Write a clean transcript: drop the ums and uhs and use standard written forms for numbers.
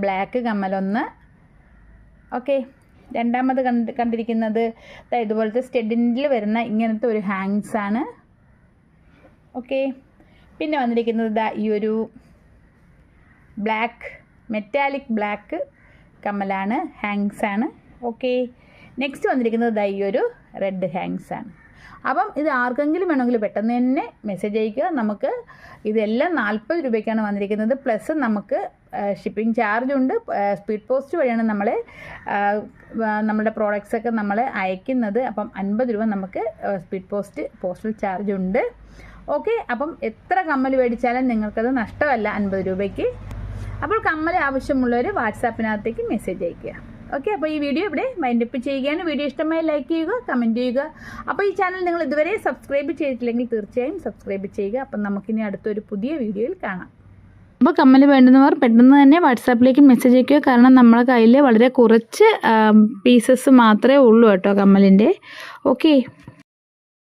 Black കമ്മലൊന്ന്. Okay, രണ്ടാമത് കണ്ടിരിക്കുന്നത് ഇതുപോലത്തെ സ്റ്റഡിൽ വരുന്ന ഇങ്ങനത്തെ ഒരു ഹാങ്സ് ആണ്. ഓക്കെ, പിന്നെ വന്നിരിക്കുന്നത് ഈ ഒരു ബ്ലാക്ക് മെറ്റാലിക് ബ്ലാക്ക് കമ്മലാണ്, ഹാങ്സ് ആണ്. ഓക്കെ, നെക്സ്റ്റ് വന്നിരിക്കുന്നത് ഈ ഒരു റെഡ് ഹാങ്സ് ആണ്. അപ്പം ഇത് ആർക്കെങ്കിലും വേണമെങ്കിൽ പെട്ടെന്ന് തന്നെ മെസ്സേജ് അയക്കുക. നമുക്ക് ഇതെല്ലാം 40 രൂപയ്ക്കാണ് വന്നിരിക്കുന്നത്. പ്ലസ് നമുക്ക് ഷിപ്പിംഗ് ചാർജ് ഉണ്ട്. സ്പീഡ് പോസ്റ്റ് വഴിയാണ് നമ്മുടെ പ്രോഡക്റ്റ്സൊക്കെ നമ്മൾ അയക്കുന്നത്. അപ്പം 50 രൂപ നമുക്ക് സ്പീഡ് പോസ്റ്റൽ ചാർജ് ഉണ്ട്. ഓക്കെ, അപ്പം എത്ര കമ്മൽ മേടിച്ചാലും നിങ്ങൾക്കത് നഷ്ടമല്ല 50 രൂപയ്ക്ക്. അപ്പോൾ കമ്മൽ ആവശ്യമുള്ളവർ വാട്സാപ്പിനകത്തേക്ക് മെസ്സേജ് അയയ്ക്കുക. ഓക്കെ, അപ്പോൾ ഈ വീഡിയോ ഇവിടെ വൈൻഡപ്പ് ചെയ്യുകയാണ്. വീഡിയോ ഇഷ്ടമായി ലൈക്ക് ചെയ്യുക, കമൻറ്റ് ചെയ്യുക. അപ്പോൾ ഈ ചാനൽ നിങ്ങൾ ഇതുവരെ സബ്സ്ക്രൈബ് ചെയ്തിട്ടില്ലെങ്കിൽ തീർച്ചയായും സബ്സ്ക്രൈബ് ചെയ്യുക. അപ്പം നമുക്കിനി അടുത്തൊരു പുതിയ വീഡിയോയിൽ കാണാം. അപ്പോൾ കമ്മൽ വേണ്ടുന്നവർ പെട്ടെന്ന് തന്നെ വാട്സാപ്പിലേക്ക് മെസ്സേജ് അയക്കുക. കാരണം നമ്മളെ കയ്യിൽ വളരെ കുറച്ച് പീസസ് മാത്രമേ ഉള്ളൂ കേട്ടോ കമ്മലിൻ്റെ. ഓക്കെ.